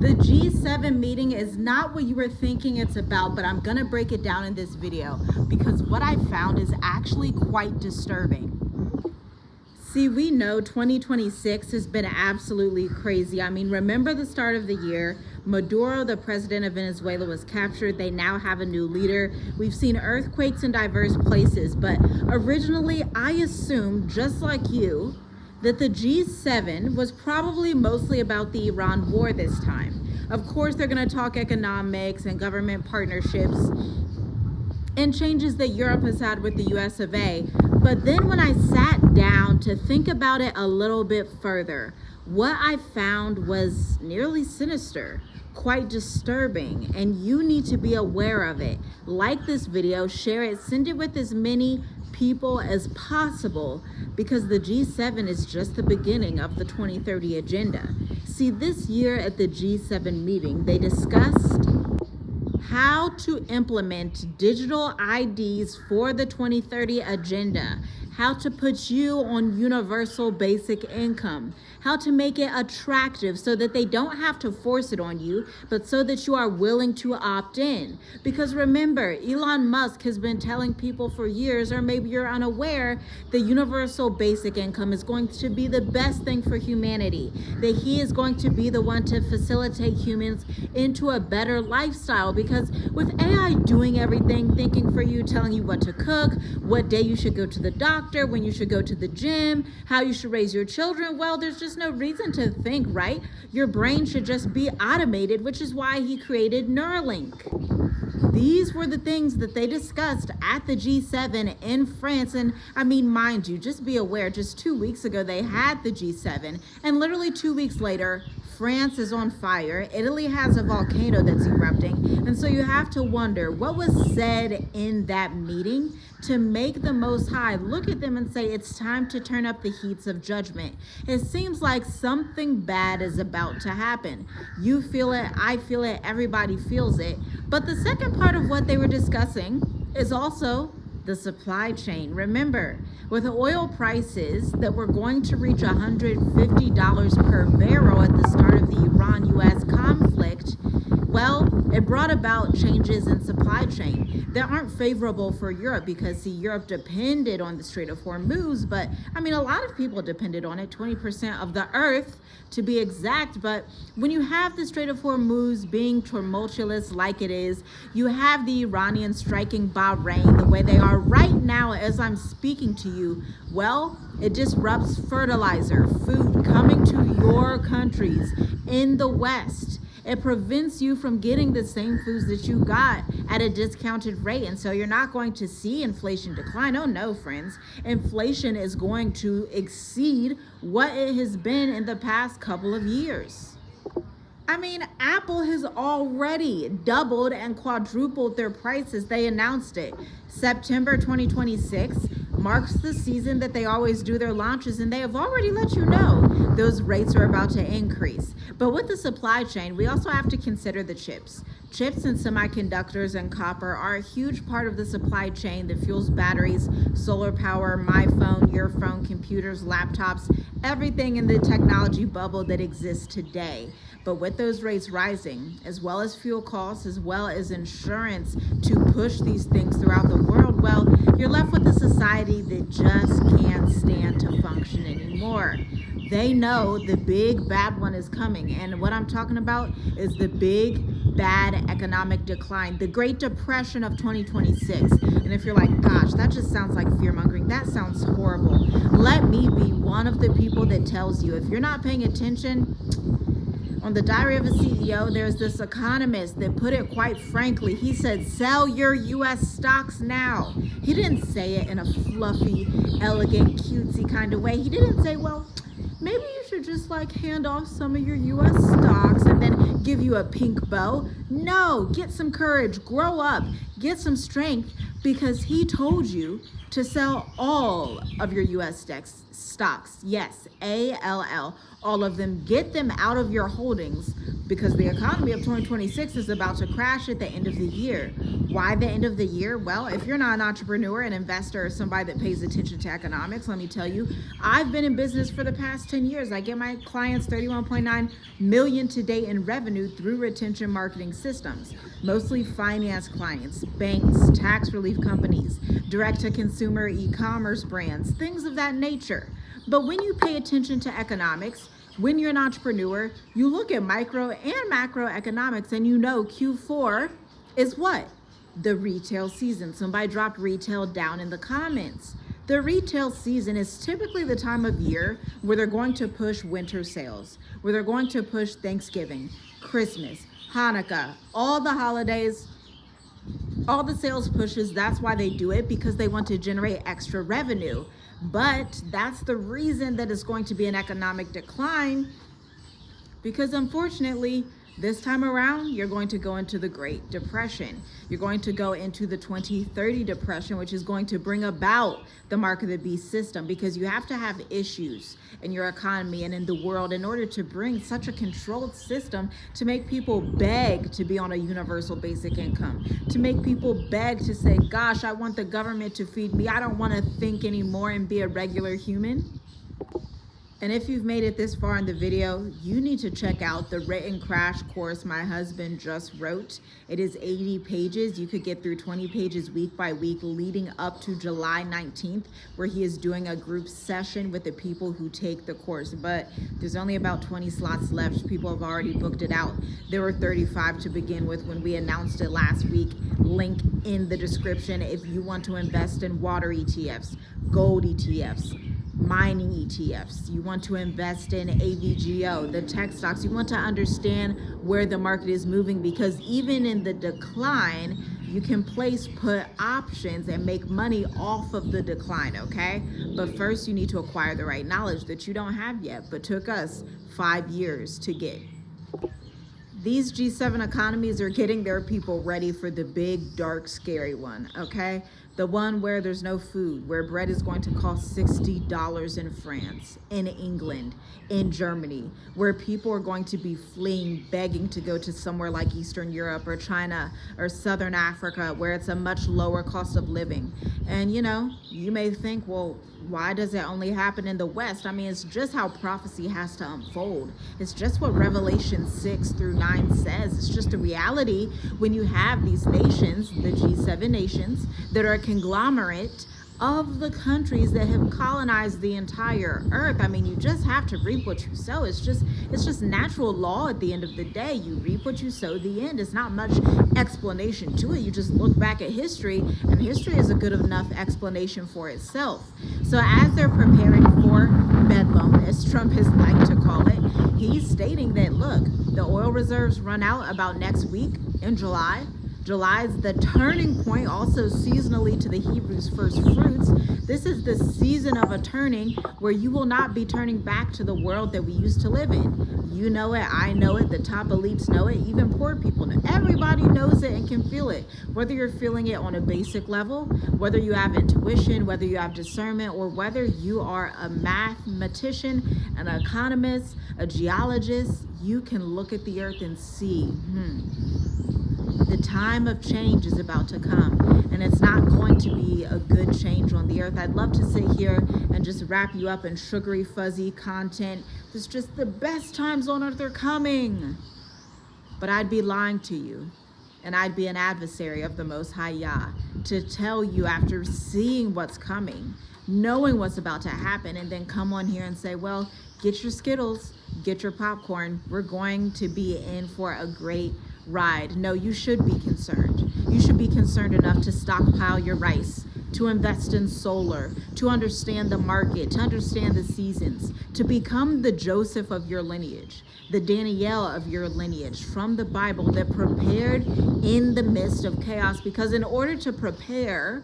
The G7 meeting is not what you were thinking it's about, but I'm gonna break it down in this video because what I found is actually quite disturbing. See, we know 2026 has been absolutely crazy. I mean, remember the start of the year, Maduro, the president of Venezuela, was captured. They now have a new leader. We've seen earthquakes in diverse places, but originally I assumed, just like you, that the G7 was probably mostly about the Iran war this time. Of course, they're going to talk economics and government partnerships and changes that Europe has had with the US of A. But then when I sat down to think about it a little bit further, what I found was nearly sinister, quite disturbing, and you need to be aware of it. Like this video, share it, send it with as many people as possible, because the G7 is just the beginning of the 2030 agenda. See, this year at the G7 meeting, they discussed how to implement digital IDs for the 2030 agenda, how to put you on universal basic income, how to make it attractive so that they don't have to force it on you, but so that you are willing to opt in. Because remember, Elon Musk has been telling people for years, or maybe you're unaware, that universal basic income is going to be the best thing for humanity, that he is going to be the one to facilitate humans into a better lifestyle. Because with AI doing everything, thinking for you, telling you what to cook, what day you should go to the doctor, when you should go to the gym, how you should raise your children, well, there's just no reason to think, right? Your brain should just be automated, which is why he created Neuralink. These were the things that they discussed at the G7 in France. And I mean, mind you, just be aware, just 2 weeks ago, they had the G7, and literally 2 weeks later, France is on fire. Italy has a volcano that's erupting. And so you have to wonder what was said in that meeting to make the Most High look at them and say, it's time to turn up the heats of judgment. It seems like something bad is about to happen. You feel it, I feel it, everybody feels it. But the second part of what they were discussing is also the supply chain. Remember, with oil prices that were going to reach $150 per barrel at the start of the Iran-US conflict, well, it brought about changes in supply chain that aren't favorable for Europe, because see, Europe depended on the Strait of Hormuz, but I mean, a lot of people depended on it, 20% of the earth to be exact. But when you have the Strait of Hormuz being tumultuous like it is, you have the Iranians striking Bahrain the way they are right now as I'm speaking to you, well, it disrupts fertilizer, food coming to your countries in the West. It prevents you from getting the same foods that you got at a discounted rate. And so you're not going to see inflation decline. Oh no, friends. Inflation is going to exceed what it has been in the past couple of years. I mean, Apple has already doubled and quadrupled their prices. They announced it. September 2026 marks the season that they always do their launches, and they have already let you know those rates are about to increase. But with the supply chain, we also have to consider the chips. Chips and semiconductors and copper are a huge part of the supply chain that fuels batteries, solar power, my phone, your phone, computers, laptops, everything in the technology bubble that exists today. But with those rates rising, as well as fuel costs, as well as insurance to push these things throughout the world, well, you're left with a society that just can't stand to function anymore. They know the big bad one is coming. And what I'm talking about is the big bad economic decline, the Great Depression of 2026. And if you're like, gosh, that just sounds like fear-mongering, that sounds horrible, let me be one of the people that tells you, if you're not paying attention, on the Diary of a CEO, there's this economist that put it quite frankly. He said, sell your U.S. stocks now. He didn't say it in a fluffy, elegant, cutesy kind of way. He didn't say, well, maybe you should just like hand off some of your U.S. stocks and then give you a pink bow. No, get some courage, grow up, get some strength, because he told you to sell all of your U.S. stocks. Yes, ALL, all of them. Get them out of your holdings, because the economy of 2026 is about to crash at the end of the year. Why the end of the year? Well, if you're not an entrepreneur, an investor, or somebody that pays attention to economics, let me tell you, I've been in business for the past 10 years. I get my clients 31.9 million to date in revenue through retention marketing systems, mostly finance clients, banks, tax relief companies, direct-to-consumer e-commerce brands, things of that nature. But when you pay attention to economics, when you're an entrepreneur, you look at micro and macroeconomics and you know Q4 is what? The retail season. Somebody dropped retail down in the comments. The retail season is typically the time of year where they're going to push winter sales, where they're going to push Thanksgiving, Christmas, Hanukkah, all the holidays, all the sales pushes. That's why they do it, because they want to generate extra revenue. But that's the reason that it's going to be an economic decline, because unfortunately, this time around, you're going to go into the Great Depression. You're going to go into the 2030 depression, which is going to bring about the mark of the beast system, because you have to have issues in your economy and in the world in order to bring such a controlled system to make people beg to be on a universal basic income, to make people beg to say, gosh, I want the government to feed me. I don't want to think anymore and be a regular human. And if you've made it this far in the video, you need to check out the written crash course my husband just wrote. It is 80 pages. You could get through 20 pages week by week leading up to July 19th, where he is doing a group session with the people who take the course. But there's only about 20 slots left. People have already booked it out. There were 35 to begin with when we announced it last week. Link in the description if you want to invest in water ETFs, gold ETFs, mining ETFs, you want to invest in AVGO, the tech stocks, you want to understand where the market is moving, because even in the decline, you can place put options and make money off of the decline, okay? But first you need to acquire the right knowledge that you don't have yet, but took us 5 years to get. These G7 economies are getting their people ready for the big, dark, scary one, okay? The one where there's no food, where bread is going to cost $60 in France, in England, in Germany, where people are going to be fleeing, begging to go to somewhere like Eastern Europe or China or Southern Africa, where it's a much lower cost of living. And you know, you may think, well, why does it only happen in the West? I mean, it's just how prophecy has to unfold. It's just what Revelation 6 through 9 says. It's just a reality when you have these nations, the G7 nations, that are a conglomerate of the countries that have colonized the entire earth. I mean, you just have to reap what you sow. It's just natural law at the end of the day. You reap what you sow, the end. It's not much explanation to it. You just look back at history, and history is a good enough explanation for itself. So as they're preparing for Bedlam, as Trump has liked to call it, he's stating that, look, the oil reserves run out about next week in July. July is the turning point, also seasonally to the Hebrews' first fruits. This is the season of a turning where you will not be turning back to the world that we used to live in. You know it, I know it, the top elites know it, even poor people know it. Everybody knows it and can feel it. Whether you're feeling it on a basic level, whether you have intuition, whether you have discernment, or whether you are a mathematician, an economist, a geologist, you can look at the earth and see, the time of change is about to come, and it's not going to be a good change on the earth. I'd love to sit here and just wrap you up in sugary, fuzzy content. It's just the best times on earth are coming. But I'd be lying to you, and I'd be an adversary of the Most High Yah to tell you after seeing what's coming, knowing what's about to happen, and then come on here and say, well, get your Skittles, get your popcorn. We're going to be in for a great ride. No, you should be concerned. You should be concerned enough to stockpile your rice, to invest in solar, to understand the market, to understand the seasons, to become the Joseph of your lineage, the Danielle of your lineage from the Bible that prepared in the midst of chaos. Because in order to prepare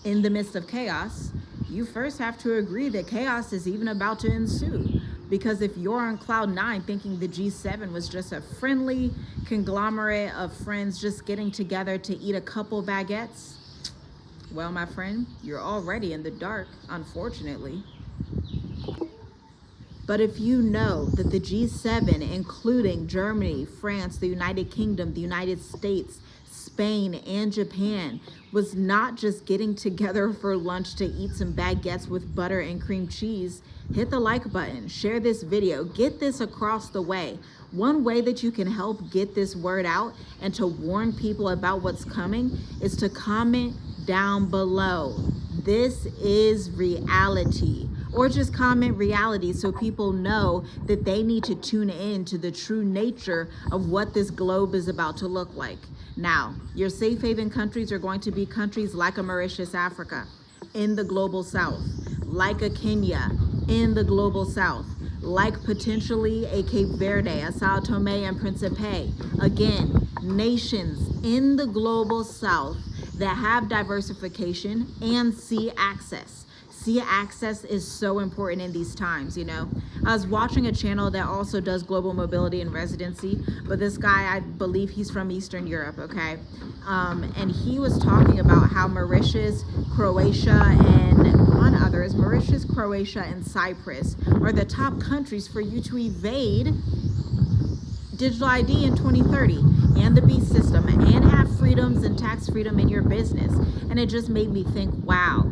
in the midst of chaos, you first have to agree that chaos is even about to ensue. Because if you're on cloud 9 thinking the G7 was just a friendly conglomerate of friends just getting together to eat a couple baguettes, well, my friend, you're already in the dark, unfortunately. But if you know that the G7, including Germany, France, the United Kingdom, the United States, Spain, and Japan, was not just getting together for lunch to eat some baguettes with butter and cream cheese, hit the like button, share this video, get this across the way. One way that you can help get this word out and to warn people about what's coming is to comment down below, "This is reality," or just comment reality so people know that they need to tune in to the true nature of what this globe is about to look like. Now, your safe haven countries are going to be countries like a Mauritius, Africa, in the global south, like a Kenya, in the global south, like potentially a Cape Verde, a Sao Tome and Principe. Again, nations in the global south that have diversification and sea access. Sea access is so important in these times, you know. I was watching a channel that also does global mobility and residency, but this guy, I believe he's from Eastern Europe, okay? And he was talking about how Mauritius, Croatia, and one other is Mauritius, Croatia, and Cyprus are the top countries for you to evade digital ID in 2030 and the B system and have freedoms and tax freedom in your business. And it just made me think, wow.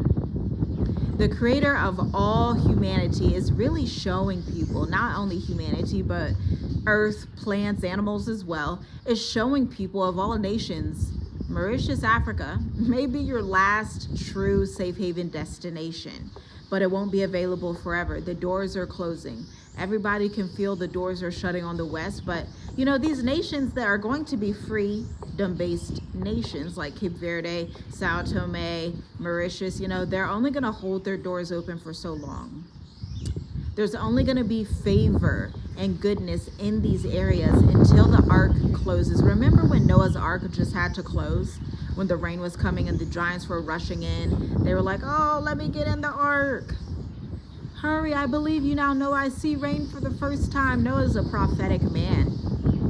The creator of all humanity is really showing people, not only humanity, but earth, plants, animals as well, is showing people of all nations, Mauritius, Africa, may be your last true safe haven destination, but it won't be available forever. The doors are closing. Everybody can feel the doors are shutting on the West, but you know, these nations that are going to be freedom-based nations like Cape Verde, Sao Tome, Mauritius, you know, they're only going to hold their doors open for so long. There's only going to be favor and goodness in these areas until the ark closes. Remember when Noah's ark just had to close? When the rain was coming and the giants were rushing in, they were like, "Oh, let me get in the ark. Hurry, I believe you now know I see rain for the first time." Noah's a prophetic man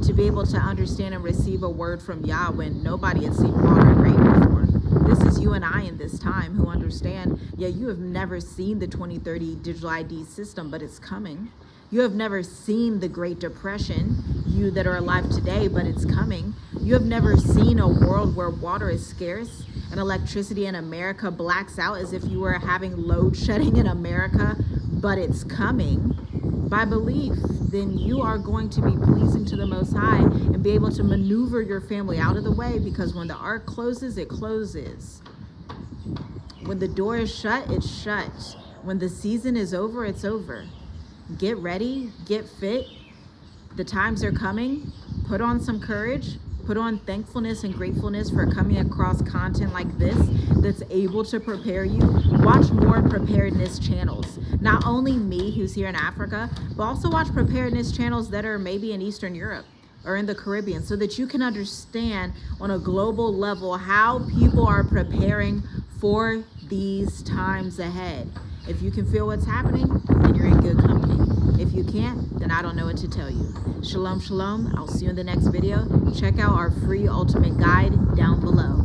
to be able to understand and receive a word from Yah when nobody had seen water and rain before. This is you and I in this time who understand, yeah, you have never seen the 2030 digital ID system, but it's coming. You have never seen the Great Depression, you that are alive today, but it's coming. You have never seen a world where water is scarce and electricity in America blacks out as if you were having load shedding in America, but it's coming. By belief, then you are going to be pleasing to the Most High and be able to maneuver your family out of the way, because when the ark closes, it closes. When the door is shut, it's shut. When the season is over, it's over. Get ready, get fit. The times are coming. Put on some courage. Put on thankfulness and gratefulness for coming across content like this that's able to prepare you. Watch more preparedness channels. Not only me, who's here in Africa, but also watch preparedness channels that are maybe in Eastern Europe or in the Caribbean, so that you can understand on a global level how people are preparing for these times ahead. If you can feel what's happening, then you're in good company. If you can't, then I don't know what to tell you. Shalom, shalom. I'll see you in the next video. Check out our free ultimate guide down below.